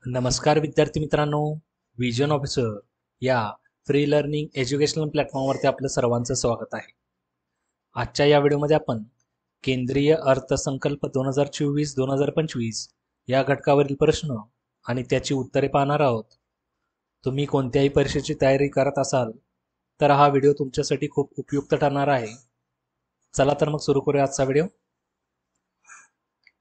नमस्कार विद्यार्थी मित्रांनो, विजन ऑफिसर या फ्री लर्निंग एज्युकेशनल प्लॅटफॉर्मवरती आपलं सर्वांचं स्वागत आहे. आजच्या या व्हिडिओमध्ये आपण केंद्रीय अर्थसंकल्प 2024-2025 या घटकावरील प्रश्न आणि त्याची उत्तरे पाहणार आहोत. तुम्ही कोणत्याही परीक्षेची तयारी करत असाल तर हा व्हिडिओ तुमच्यासाठी खूप उपयुक्त ठरणार आहे. चला तर मग सुरू करूया आजचा व्हिडिओ.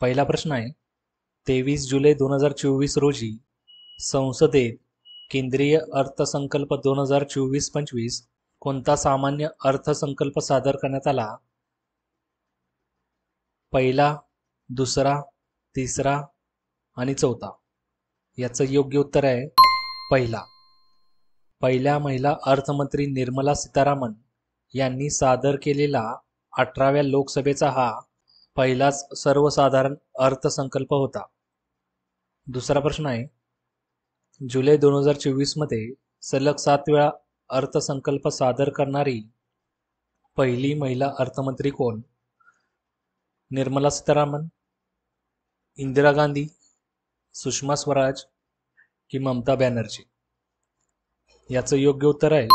पहिला प्रश्न आहे, 23 जुलै 2024 रोजी संसदेत केंद्रीय अर्थसंकल्प 2024-25 कोणता सामान्य अर्थसंकल्प सादर करण्यात आला? पहिला, दुसरा, तिसरा आणि चौथा. याचं योग्य उत्तर आहे पहिला. पहिल्या महिला अर्थमंत्री निर्मला सीतारामन यांनी सादर केलेला 18व्या लोकसभेचा हा पहिलाच सर्वसाधारण अर्थसंकल्प होता. दुसरा प्रश्न आहे, जुलै 2024 मध्ये सलग 7 वेळा अर्थसंकल्प सादर करणारी पहिली महिला अर्थमंत्री कोण? निर्मला सीतारामन, इंदिरा गांधी, सुषमा स्वराज की ममता बॅनर्जी? याचं योग्य उत्तर आहे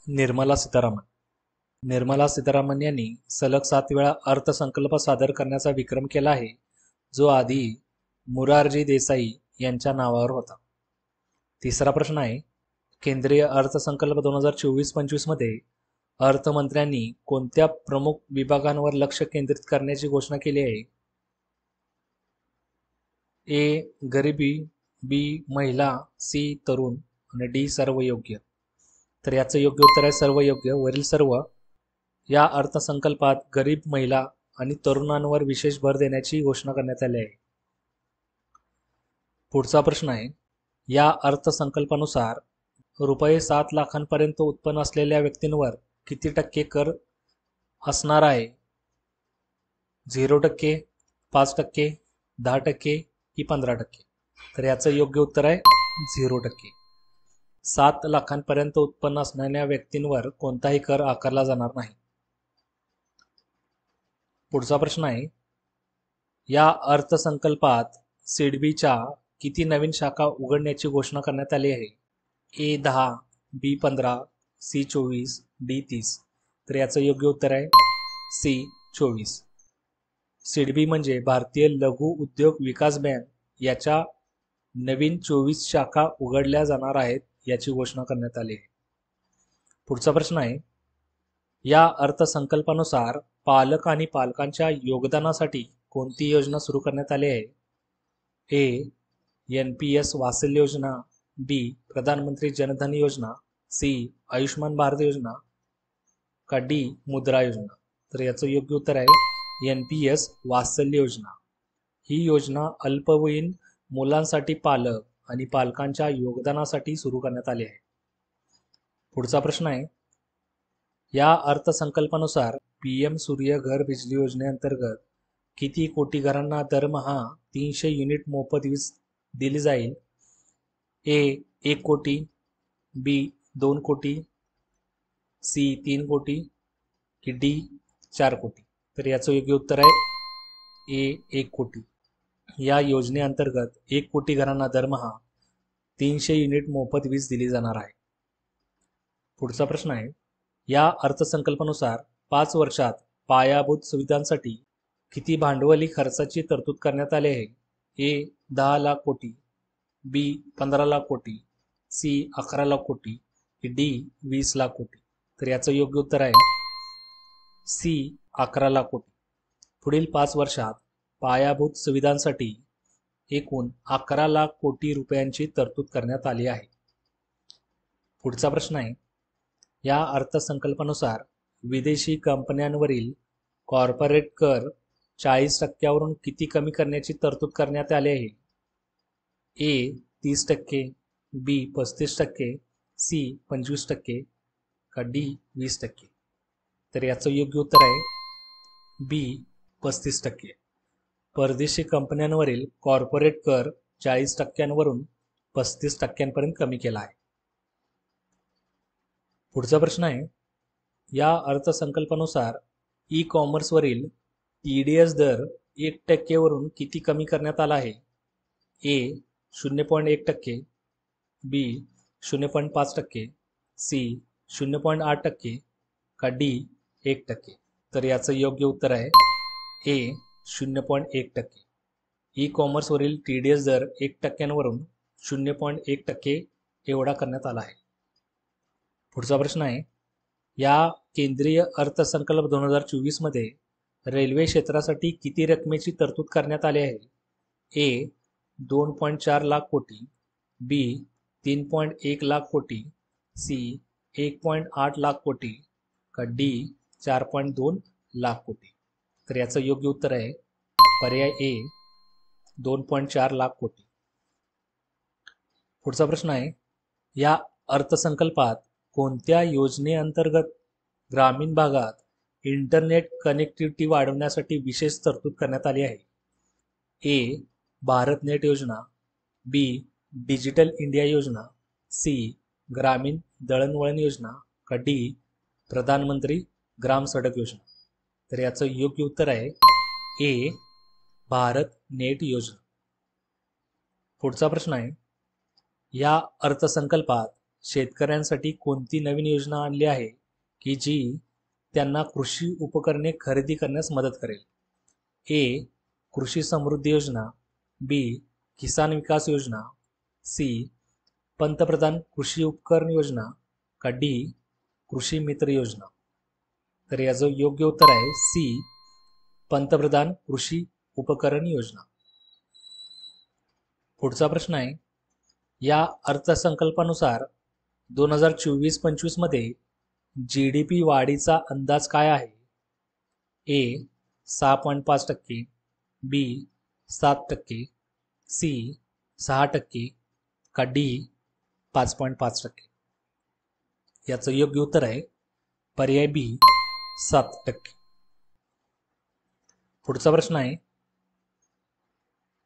निर्मला सीतारामन. निर्मला सीतारामन यांनी सलग 7 वेळा अर्थसंकल्प सादर करण्याचा विक्रम केला आहे, जो आधी मोरारजी देसाई यांच्या नावावर होता. तिसरा प्रश्न आहे, केंद्रीय अर्थसंकल्प 2024-25 मध्ये अर्थमंत्र्यांनी कोणत्या प्रमुख विभागांवर लक्ष केंद्रित करण्याची घोषणा केली आहे? ए गरिबी, बी महिला, सी तरुण आणि डी सर्व योग्य. तर याचं योग्य उत्तर आहे सर्व योग्य. वरील सर्व या अर्थसंकल्पात गरीब, महिला आणि तरुणांवर विशेष भर देण्याची घोषणा करण्यात आली आहे. पुढचा प्रश्न आहे, या अर्थसंकल्पानुसार रुपये 7 लाखांपर्यंत उत्पन्न असलेल्या व्यक्तींवर किती टक्के कर असणार आहे? 0%, 5%, 10% की 15%? तर याचं योग्य उत्तर आहे 0%. 7 लाखांपर्यंत उत्पन्न असणाऱ्या व्यक्तींवर कोणताही कर आकारला जाणार नाही. पुढचा प्रश्न आहे, या अर्थसंकल्पात सिडबीच्या किती नवीन शाखा उघडण्याची घोषणा करण्यात आली आहे? ए 10, बी 15, सी 24, डी 30. तर याचं योग्य उत्तर आहे सी 24. सिडबी म्हणजे भारतीय लघु उद्योग विकास बँक, याच्या नवीन 24 शाखा उघडल्या जाणार आहेत याची घोषणा करण्यात आली आहे. पुढचा प्रश्न आहे, या अर्थसंकल्पानुसार पालक आणि पालकांच्या योगदानासाठी कोणती योजना सुरू करण्यात आली आहे? ए NPS वात्सल्य योजना, बी प्रधानमंत्री जनधन योजना, सी आयुष्मान भारत योजना का डी मुद्रा योजना? तर याचं योग्य उत्तर आहे NPS वात्सल्य योजना. ही योजना अल्पवयीन मुलांसाठी पालक आणि पालकांच्या योगदानासाठी सुरू करण्यात आली आहे. पुढचा प्रश्न आहे, या अर्थसंकल्पानुसार PM सूर्य घर बिजली योजनेअंतर्गत किती कोटी घरांना दरमहा 300 युनिट मोफत वीज दिली जाईल? ए 1 कोटी, बी 2 कोटी, सी 3 कोटी की डी 4 कोटी? तर याचं योग्य उत्तर आहे ए 1 कोटी. या योजनेअंतर्गत 1 कोटी घरांना दरमहा 300 युनिट मोफत वीज दिली जाणार आहे. पुढचा प्रश्न आहे, या अर्थसंकल्पानुसार 5 वर्षात पायाभूत सुविधांसाठी किती भांडवली खर्चाची तरतूद करण्यात आली आहे? ए 10 लाख कोटी, बी 15 लाख कोटी, सी 11 लाख कोटी की डी 20 लाख कोटी? तर याचं योग्य उत्तर आहे सी 11 लाख कोटी. पुढील 5 वर्षात पायाभूत सुविधांसाठी एकूण 11 लाख कोटी रुपयांची तरतूद करण्यात आली आहे. पुढचा प्रश्न आहे, या अर्थसंकल्पानुसार विदेशी कंपन्यांवरील कॉर्पोरेट कर 40% किती कमी करण्याची तरतूद करण्यात आली आहे? ए 30%, बी 35%, सी 25% का डी 20%? तर याचं योग्य उत्तर आहे बी 35%. परदेशी कंपन्यांवरील कॉर्पोरेट कर 40%वरून 35%पर्यंत कमी केला आहे. पुढचा प्रश्न आहे, या अर्थसंकल्पानुसार ई कॉमर्सवरील TDS दर 1% वरून किती कमी करण्यात आला आहे? ए 0.1%, बी 0.5%, सी 0.8% का डी 1%. तर याचं योग्य उत्तर आहे ए 0.1%. ई कॉमर्सवरील TDS दर 1%वरून 0.1% एवढा करण्यात आला आहे. पुढचा प्रश्न आहे, या केंद्रीय अर्थसंकल्प 2024 मध्ये रेल्वे क्षेत्रासाठी किती रकमेची तरतूद करण्यात आली आहे? ए 2.4 लाख कोटी, बी 3.1 लाख कोटी, सी 1.8 लाख कोटी का डी 4.2 लाख कोटी. तर याचं योग्य उत्तर आहे पर्याय ए 2.4 लाख कोटी. पुढचा प्रश्न आहे, या अर्थसंकल्पात कोणत्या योजनेअंतर्गत ग्रामीण भागात इंटरनेट कनेक्टिव्हिटी वाढवण्यासाठी विशेष तरतूद करण्यात आली आहे? ए भारत नेट योजना, बी डिजिटल इंडिया योजना, सी ग्रामीण दळणवळण योजना का डी प्रधानमंत्री ग्राम सडक योजना. तर याचं योग्य उत्तर आहे ए भारत नेट योजना. पुढचा प्रश्न आहे, या अर्थसंकल्पात शेतकऱ्यांसाठी कोणती नवीन योजना आणली आहे की जी त्यांना कृषी उपकरणे खरेदी करण्यास मदत करेल? ए कृषी समृद्धी योजना, बी किसान विकास योजना, सी पंतप्रधान कृषी उपकरण योजना का डी कृषी मित्र योजना. तर याचं योग्य उत्तर आहे सी पंतप्रधान कृषी उपकरण योजना. पुढचा प्रश्न आहे, या अर्थसंकल्पानुसार 2024-25 मध्ये GDP वाढीचा अंदाज काय आहे? ए 6.5%, बी 7%, सी 6% का डी 5.5%. याचं योग्य उत्तर आहे पर्याय बी 7%. पुढचा प्रश्न आहे,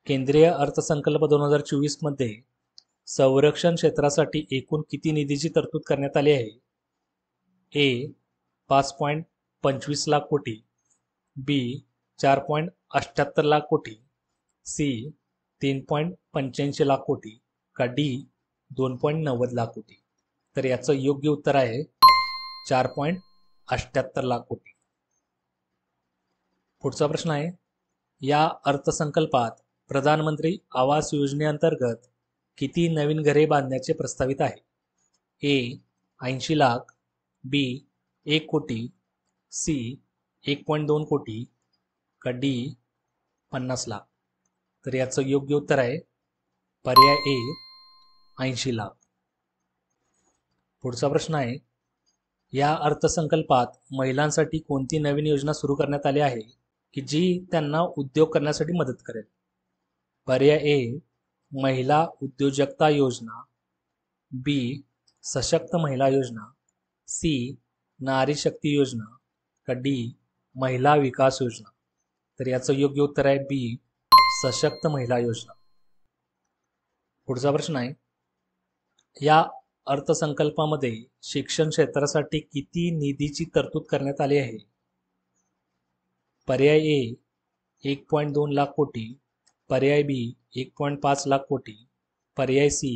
केंद्रीय अर्थसंकल्प 2024 मध्ये संरक्षण क्षेत्रासाठी एकूण किती निधीची तरतूद करण्यात आली आहे? ए 5.25 लाख कोटी, बी 4.78 लाख कोटी, सी 3.85 लाख कोटी का डी 2.90 लाख कोटी. तर याचं योग्य उत्तर आहे 4.78 लाख कोटी. पुढचा प्रश्न आहे, या अर्थसंकल्पात प्रधानमंत्री आवास योजनेअंतर्गत किती नवीन घरे बांधण्याचे प्रस्तावित आहे? ए 80 लाख, बी 1 कोटी, सी 1.2 कोटी का डी 50 लाख. तर याचं योग्य उत्तर आहे पर्याय ए 80 लाख. पुढचा प्रश्न आहे, या अर्थसंकल्पात महिलांसाठी कोणती नवीन योजना सुरू करण्यात आली आहे की जी त्यांना उद्योग करण्यासाठी मदत करेल? पर्याय ए महिला उद्योजकता योजना, बी सशक्त महिला योजना, सी नारी शक्ती योजना का डी महिला विकास योजना. तर याचं योग्य उत्तर आहे बी सशक्त महिला योजना. पुढचा प्रश्न आहे, या अर्थसंकल्पामध्ये शिक्षण क्षेत्रासाठी किती निधीची तरतूद करण्यात आली आहे? पर्याय ए 1.2 लाख कोटी, पर्याय बी 1.5 लाख कोटी, पर्याय सी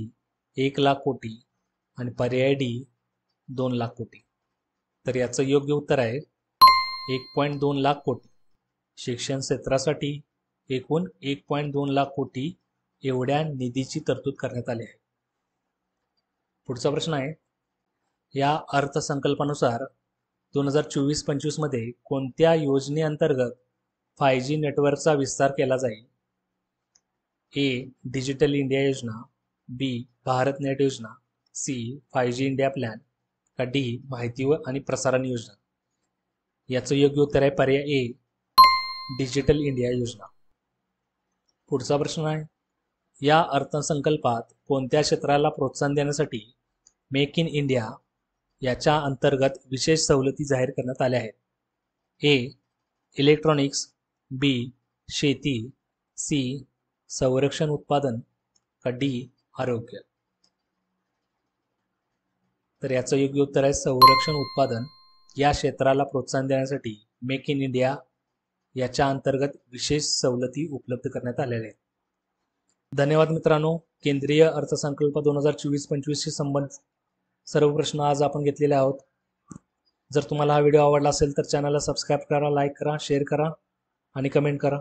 1 लाख कोटी आणि पर्याय डी 2 लाख कोटी. तर याचं योग्य उत्तर आहे 1.2 लाख कोटी. शिक्षण क्षेत्रासाठी एकूण 1.2 लाख कोटी एवढ्या निधीची तरतूद करण्यात आली आहे. पुढचा प्रश्न आहे, या अर्थसंकल्पानुसार 2024-25 मध्ये कोणत्या योजनेअंतर्गत 5G नेटवर्कचा विस्तार केला जाईल? ए डिजिटल इंडिया योजना, बी भारत नेट योजना, सी 5G इंडिया प्लॅन का डी माहिती व आणि प्रसारण योजना. याचं योग्य उत्तर आहे पर्याय ए डिजिटल इंडिया योजना. पुढचा प्रश्न आहे, या अर्थसंकल्पात कोणत्या क्षेत्राला प्रोत्साहन देण्यासाठी मेक इन इंडिया याच्या अंतर्गत विशेष सवलती जाहीर करण्यात आल्या आहेत? ए इलेक्ट्रॉनिक्स, बी शेती, सी संरक्षण उत्पादन का डी आरोग्य. तर याचं योग्य उत्तर आहे संरक्षण उत्पादन या क्षेत्राला प्रोत्साहन देण्यासाठी मेक इन इंडिया याच्या अंतर्गत विशेष सवलती उपलब्ध करण्यात आलेल्या आहेत. धन्यवाद मित्रांनो. केंद्रीय अर्थसंकल्प 2024-25 शी संबंधित सर्व प्रश्न आज आपण घेतलेले आहोत. जर तुम्हाला हा व्हिडिओ आवडला असेल तर चॅनलला सबस्क्राईब करा, लाईक करा, शेअर करा आणि कमेंट करा.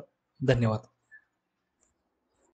धन्यवाद.